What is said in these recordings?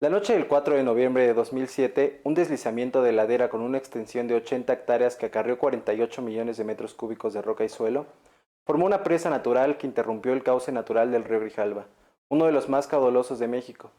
La noche del 4 de noviembre de 2007, un deslizamiento de ladera con una extensión de 80 hectáreas que acarreó 48 millones de metros cúbicos de roca y suelo, formó una presa natural que interrumpió el cauce natural del río Grijalva, uno de los más caudalosos de México.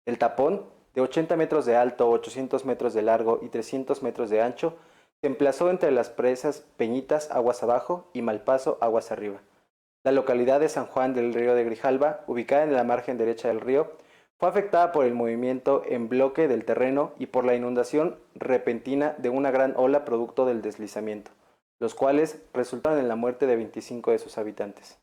El tapón, de 80 metros de alto, 800 metros de largo y 300 metros de ancho, se emplazó entre las presas Peñitas aguas abajo y Malpaso aguas arriba. La localidad de San Juan del Río de Grijalva, ubicada en la margen derecha del río, fue afectada por el movimiento en bloque del terreno y por la inundación repentina de una gran ola producto del deslizamiento, los cuales resultaron en la muerte de 25 de sus habitantes.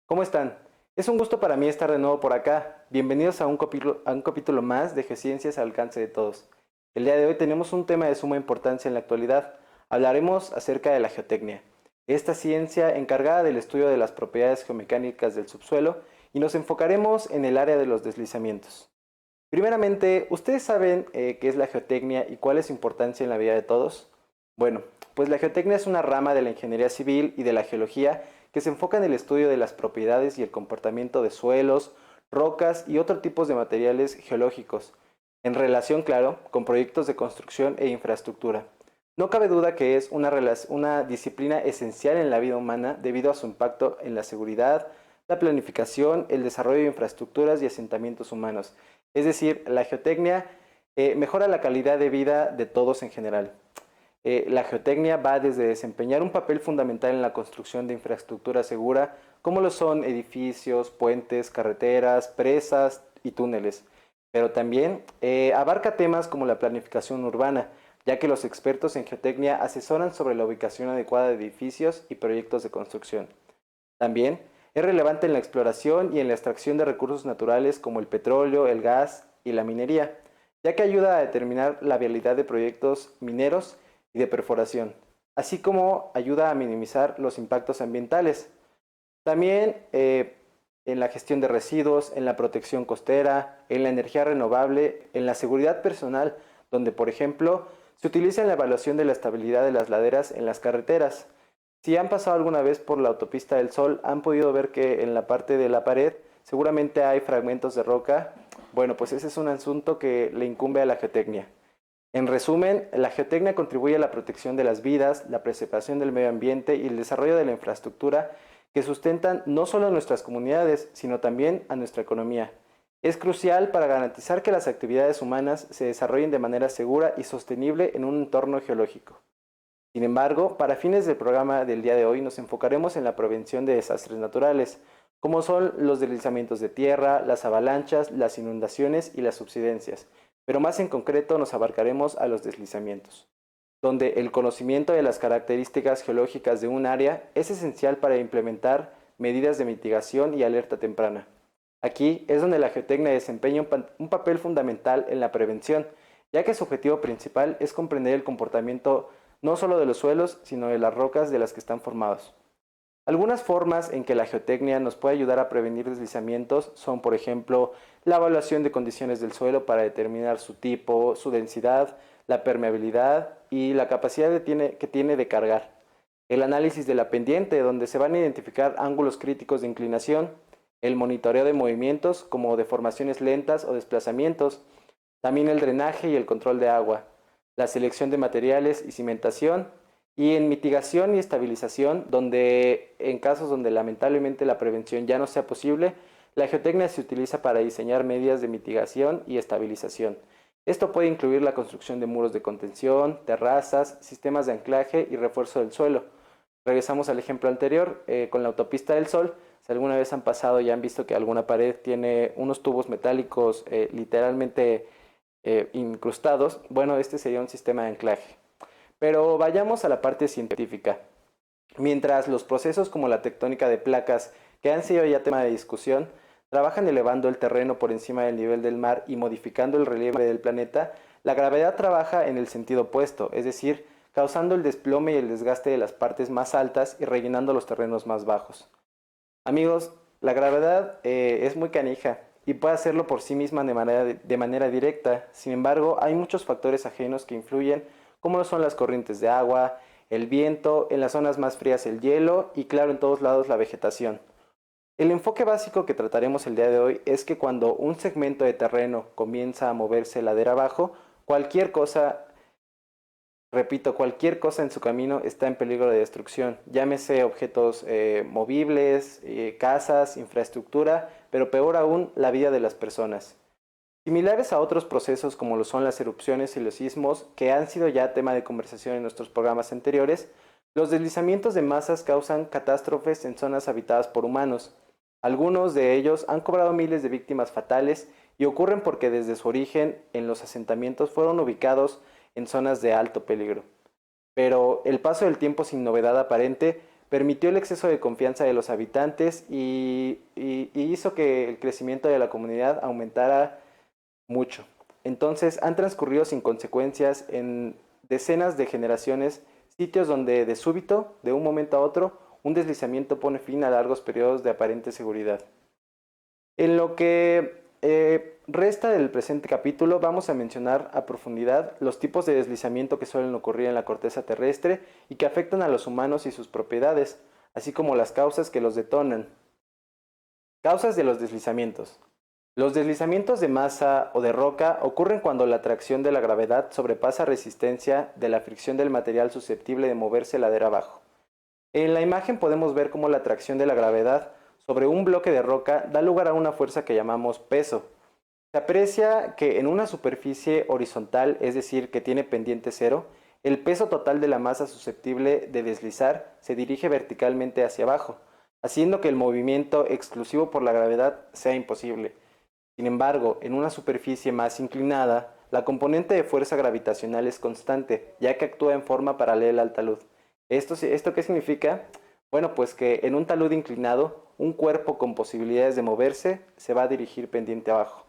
¿Cómo están? Es un gusto para mí estar de nuevo por acá. Bienvenidos a un capítulo más de Geociencias al alcance de todos. El día de hoy tenemos un tema de suma importancia en la actualidad. Hablaremos acerca de la geotecnia, esta ciencia encargada del estudio de las propiedades geomecánicas del subsuelo, y nos enfocaremos en el área de los deslizamientos. Primeramente, ¿ustedes saben qué es la geotecnia y cuál es su importancia en la vida de todos? Bueno, pues la geotecnia es una rama de la ingeniería civil y de la geología que se enfoca en el estudio de las propiedades y el comportamiento de suelos, rocas y otros tipos de materiales geológicos, en relación, claro, con proyectos de construcción e infraestructura. No cabe duda que es una disciplina esencial en la vida humana debido a su impacto en la seguridad, la planificación, el desarrollo de infraestructuras y asentamientos humanos. Es decir, la geotecnia mejora la calidad de vida de todos en general. La geotecnia va desde desempeñar un papel fundamental en la construcción de infraestructura segura, como lo son edificios, puentes, carreteras, presas y túneles, pero también abarca temas como la planificación urbana, ya que los expertos en geotecnia asesoran sobre la ubicación adecuada de edificios y proyectos de construcción. También es relevante en la exploración y en la extracción de recursos naturales como el petróleo, el gas y la minería, ya que ayuda a determinar la viabilidad de proyectos mineros y de perforación, así como ayuda a minimizar los impactos ambientales. También en la gestión de residuos, en la protección costera, en la energía renovable, en la seguridad personal, donde por ejemplo se utiliza en la evaluación de la estabilidad de las laderas en las carreteras. Si han pasado alguna vez por la autopista del Sol, han podido ver que en la parte de la pared seguramente hay fragmentos de roca. Bueno, pues ese es un asunto que le incumbe a la geotecnia. En resumen, la geotecnia contribuye a la protección de las vidas, la preservación del medio ambiente y el desarrollo de la infraestructura que sustentan no solo a nuestras comunidades, sino también a nuestra economía. Es crucial para garantizar que las actividades humanas se desarrollen de manera segura y sostenible en un entorno geológico. Sin embargo, para fines del programa del día de hoy nos enfocaremos en la prevención de desastres naturales, como son los deslizamientos de tierra, las avalanchas, las inundaciones y las subsidencias, pero más en concreto nos abarcaremos a los deslizamientos, donde el conocimiento de las características geológicas de un área es esencial para implementar medidas de mitigación y alerta temprana. Aquí es donde la geotecnia desempeña un papel fundamental en la prevención, ya que su objetivo principal es comprender el comportamiento no solo de los suelos, sino de las rocas de las que están formados. Algunas formas en que la geotecnia nos puede ayudar a prevenir deslizamientos son, por ejemplo, la evaluación de condiciones del suelo para determinar su tipo, su densidad, la permeabilidad y la capacidad que tiene de cargar. El análisis de la pendiente, donde se van a identificar ángulos críticos de inclinación. El monitoreo de movimientos, como deformaciones lentas o desplazamientos. También el drenaje y el control de agua. La selección de materiales y cimentación, y en mitigación y estabilización, donde en casos donde lamentablemente la prevención ya no sea posible, la geotecnia se utiliza para diseñar medidas de mitigación y estabilización. Esto puede incluir la construcción de muros de contención, terrazas, sistemas de anclaje y refuerzo del suelo. Regresamos al ejemplo anterior, con la autopista del Sol. Si alguna vez han pasado y han visto que alguna pared tiene unos tubos metálicos literalmente incrustados, bueno, este sería un sistema de anclaje. Pero vayamos a la parte científica. Mientras los procesos como la tectónica de placas, que han sido ya tema de discusión, trabajan elevando el terreno por encima del nivel del mar y modificando el relieve del planeta, la gravedad trabaja en el sentido opuesto, es decir, causando el desplome y el desgaste de las partes más altas y rellenando los terrenos más bajos. Amigos, la gravedad es muy canija y puede hacerlo por sí misma de manera directa. Sin embargo, hay muchos factores ajenos que influyen, como lo son las corrientes de agua, el viento, en las zonas más frías el hielo y claro, en todos lados la vegetación. El enfoque básico que trataremos el día de hoy es que cuando un segmento de terreno comienza a moverse ladera abajo, cualquier cosa, repito, cualquier cosa en su camino está en peligro de destrucción, llámese objetos movibles, casas, infraestructura, pero peor aún, la vida de las personas. Similares a otros procesos como lo son las erupciones y los sismos, que han sido ya tema de conversación en nuestros programas anteriores, los deslizamientos de masas causan catástrofes en zonas habitadas por humanos. Algunos de ellos han cobrado miles de víctimas fatales y ocurren porque desde su origen en los asentamientos fueron ubicados en zonas de alto peligro. Pero el paso del tiempo sin novedad aparente permitió el exceso de confianza de los habitantes y hizo que el crecimiento de la comunidad aumentara mucho. Entonces han transcurrido sin consecuencias en decenas de generaciones, sitios donde de súbito, de un momento a otro, un deslizamiento pone fin a largos periodos de aparente seguridad. En lo que resta del presente capítulo vamos a mencionar a profundidad los tipos de deslizamiento que suelen ocurrir en la corteza terrestre y que afectan a los humanos y sus propiedades, así como las causas que los detonan. Causas de los deslizamientos. Los deslizamientos de masa o de roca ocurren cuando la atracción de la gravedad sobrepasa resistencia de la fricción del material susceptible de moverse ladera abajo. En la imagen podemos ver cómo la atracción de la gravedad sobre un bloque de roca da lugar a una fuerza que llamamos peso. Se aprecia que en una superficie horizontal, es decir, que tiene pendiente cero, el peso total de la masa susceptible de deslizar se dirige verticalmente hacia abajo, haciendo que el movimiento exclusivo por la gravedad sea imposible. Sin embargo, en una superficie más inclinada, la componente de fuerza gravitacional es constante, ya que actúa en forma paralela al talud. ¿Esto qué significa? Bueno, pues que en un talud inclinado, un cuerpo con posibilidades de moverse se va a dirigir pendiente abajo.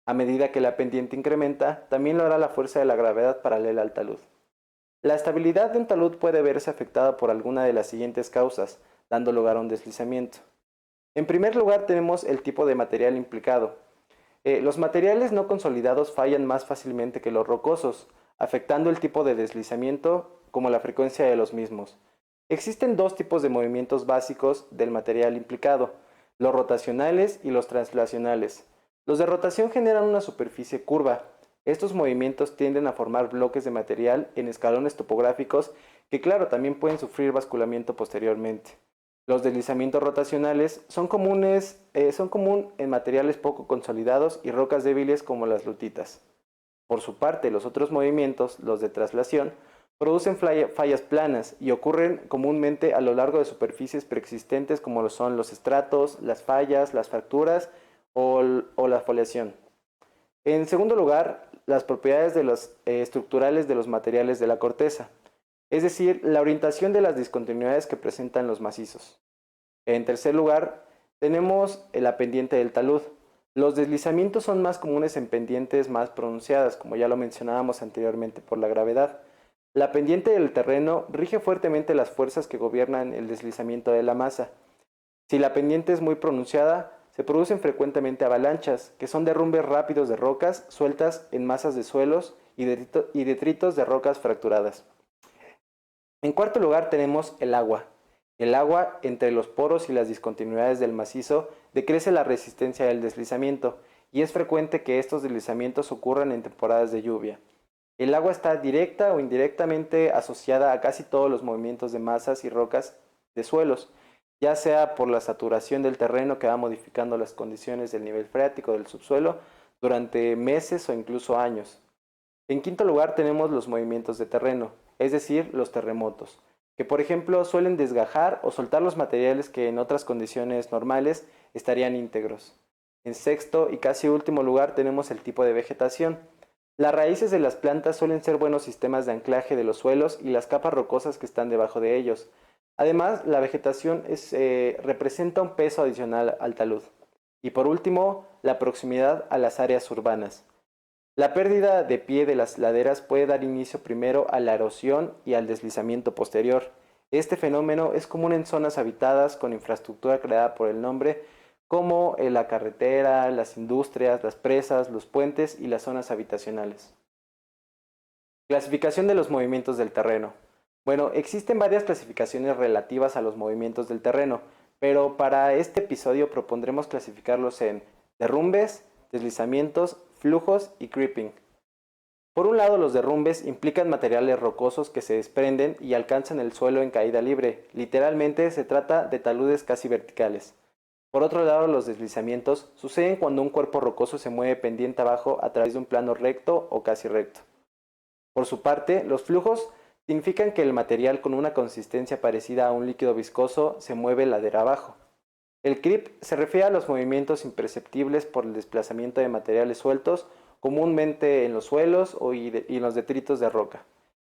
A medida que la pendiente incrementa, también lo hará la fuerza de la gravedad paralela al talud. La estabilidad de un talud puede verse afectada por alguna de las siguientes causas, dando lugar a un deslizamiento. En primer lugar, tenemos el tipo de material implicado. Los materiales no consolidados fallan más fácilmente que los rocosos, afectando el tipo de deslizamiento como la frecuencia de los mismos. Existen dos tipos de movimientos básicos del material implicado, los rotacionales y los translacionales. Los de rotación generan una superficie curva. Estos movimientos tienden a formar bloques de material en escalones topográficos que, claro, también pueden sufrir basculamiento posteriormente. Los deslizamientos rotacionales son común en materiales poco consolidados y rocas débiles como las lutitas. Por su parte, los otros movimientos, los de traslación, producen fallas planas y ocurren comúnmente a lo largo de superficies preexistentes como lo son los estratos, las fallas, las fracturas o la foliación. En segundo lugar, las propiedades estructurales de los materiales de la corteza, es decir, la orientación de las discontinuidades que presentan los macizos. En tercer lugar, tenemos la pendiente del talud. Los deslizamientos son más comunes en pendientes más pronunciadas, como ya lo mencionábamos anteriormente por la gravedad. La pendiente del terreno rige fuertemente las fuerzas que gobiernan el deslizamiento de la masa. Si la pendiente es muy pronunciada, se producen frecuentemente avalanchas, que son derrumbes rápidos de rocas sueltas en masas de suelos y detritos de rocas fracturadas. En cuarto lugar tenemos el agua. El agua, entre los poros y las discontinuidades del macizo, decrece la resistencia del deslizamiento, y es frecuente que estos deslizamientos ocurran en temporadas de lluvia. El agua está directa o indirectamente asociada a casi todos los movimientos de masas y rocas de suelos, ya sea por la saturación del terreno que va modificando las condiciones del nivel freático del subsuelo durante meses o incluso años. En quinto lugar tenemos los movimientos de terreno, es decir, los terremotos, que por ejemplo suelen desgajar o soltar los materiales que en otras condiciones normales estarían íntegros. En sexto y casi último lugar tenemos el tipo de vegetación. Las raíces de las plantas suelen ser buenos sistemas de anclaje de los suelos y las capas rocosas que están debajo de ellos. Además, la vegetación representa un peso adicional al talud. Y por último, la proximidad a las áreas urbanas. La pérdida de pie de las laderas puede dar inicio primero a la erosión y al deslizamiento posterior. Este fenómeno es común en zonas habitadas con infraestructura creada por el hombre, como la carretera, las industrias, las presas, los puentes y las zonas habitacionales. Clasificación de los movimientos del terreno. Bueno, existen varias clasificaciones relativas a los movimientos del terreno, pero para este episodio propondremos clasificarlos en derrumbes, deslizamientos, flujos y creeping. Por un lado, los derrumbes implican materiales rocosos que se desprenden y alcanzan el suelo en caída libre. Literalmente se trata de taludes casi verticales. Por otro lado, los deslizamientos suceden cuando un cuerpo rocoso se mueve pendiente abajo a través de un plano recto o casi recto. Por su parte, los flujos significan que el material con una consistencia parecida a un líquido viscoso se mueve ladera abajo. El creep se refiere a los movimientos imperceptibles por el desplazamiento de materiales sueltos, comúnmente en los suelos y en los detritos de roca.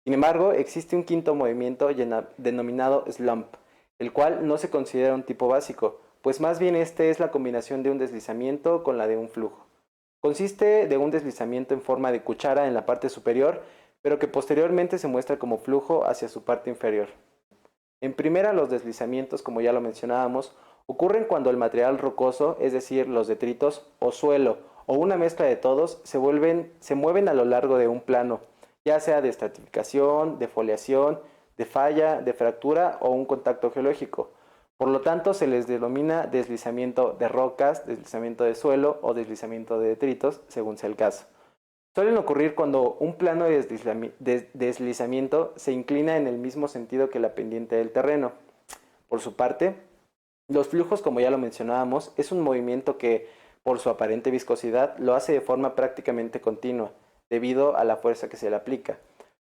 Sin embargo, existe un quinto movimiento denominado slump, el cual no se considera un tipo básico, pues más bien este es la combinación de un deslizamiento con la de un flujo. Consiste de un deslizamiento en forma de cuchara en la parte superior, pero que posteriormente se muestra como flujo hacia su parte inferior. En primera, los deslizamientos, como ya lo mencionábamos, ocurren cuando el material rocoso, es decir, los detritos o suelo o una mezcla de todos, se mueven a lo largo de un plano, ya sea de estratificación, de foliación, de falla, de fractura o un contacto geológico. Por lo tanto, se les denomina deslizamiento de rocas, deslizamiento de suelo o deslizamiento de detritos, según sea el caso. Suelen ocurrir cuando un plano de deslizamiento se inclina en el mismo sentido que la pendiente del terreno. Por su parte, los flujos, como ya lo mencionábamos, es un movimiento que, por su aparente viscosidad, lo hace de forma prácticamente continua, debido a la fuerza que se le aplica.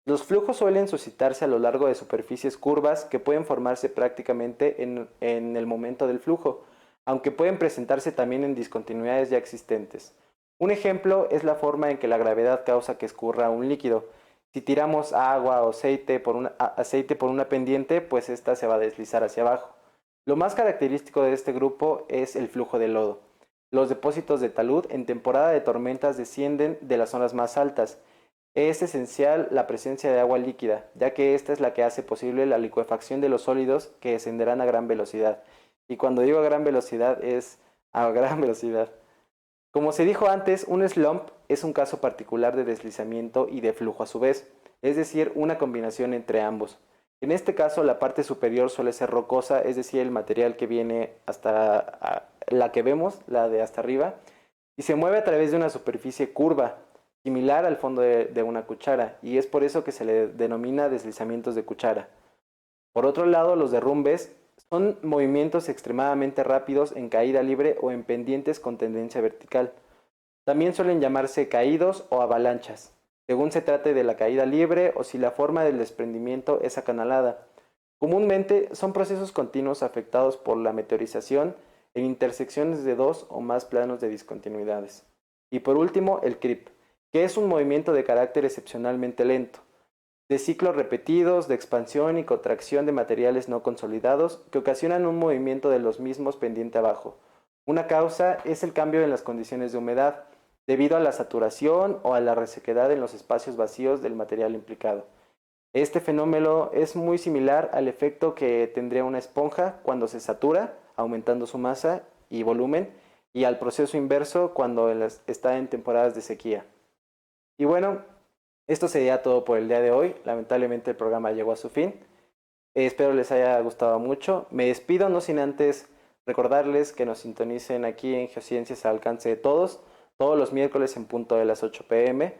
Los flujos suelen suscitarse a lo largo de superficies curvas que pueden formarse prácticamente en el momento del flujo, aunque pueden presentarse también en discontinuidades ya existentes. Un ejemplo es la forma en que la gravedad causa que escurra un líquido. Si tiramos agua o aceite por una pendiente, pues ésta se va a deslizar hacia abajo. Lo más característico de este grupo es el flujo de lodo. Los depósitos de talud en temporada de tormentas descienden de las zonas más altas. Es esencial la presencia de agua líquida, ya que esta es la que hace posible la licuefacción de los sólidos que descenderán a gran velocidad. Y cuando digo a gran velocidad es a gran velocidad. Como se dijo antes, un slump es un caso particular de deslizamiento y de flujo a su vez, es decir, una combinación entre ambos. En este caso, la parte superior suele ser rocosa, es decir, el material que viene hasta la que vemos, la de hasta arriba, y se mueve a través de una superficie curva, similar al fondo de una cuchara, y es por eso que se le denomina deslizamientos de cuchara. Por otro lado, los derrumbes son movimientos extremadamente rápidos en caída libre o en pendientes con tendencia vertical. También suelen llamarse caídos o avalanchas, según se trate de la caída libre o si la forma del desprendimiento es acanalada. Comúnmente son procesos continuos afectados por la meteorización en intersecciones de dos o más planos de discontinuidades. Y por último, el creep, que es un movimiento de carácter excepcionalmente lento, de ciclos repetidos, de expansión y contracción de materiales no consolidados que ocasionan un movimiento de los mismos pendiente abajo. Una causa es el cambio en las condiciones de humedad, debido a la saturación o a la resequedad en los espacios vacíos del material implicado. Este fenómeno es muy similar al efecto que tendría una esponja cuando se satura, aumentando su masa y volumen, y al proceso inverso cuando está en temporadas de sequía. Y bueno, esto sería todo por el día de hoy. Lamentablemente el programa llegó a su fin. Espero les haya gustado mucho. Me despido, no sin antes recordarles que nos sintonicen aquí en Geociencias al alcance de todos los miércoles en punto de las 8 p.m.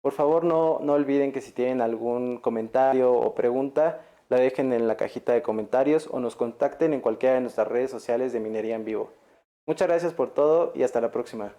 Por favor, no olviden que si tienen algún comentario o pregunta, la dejen en la cajita de comentarios o nos contacten en cualquiera de nuestras redes sociales de Minería en Vivo. Muchas gracias por todo y hasta la próxima.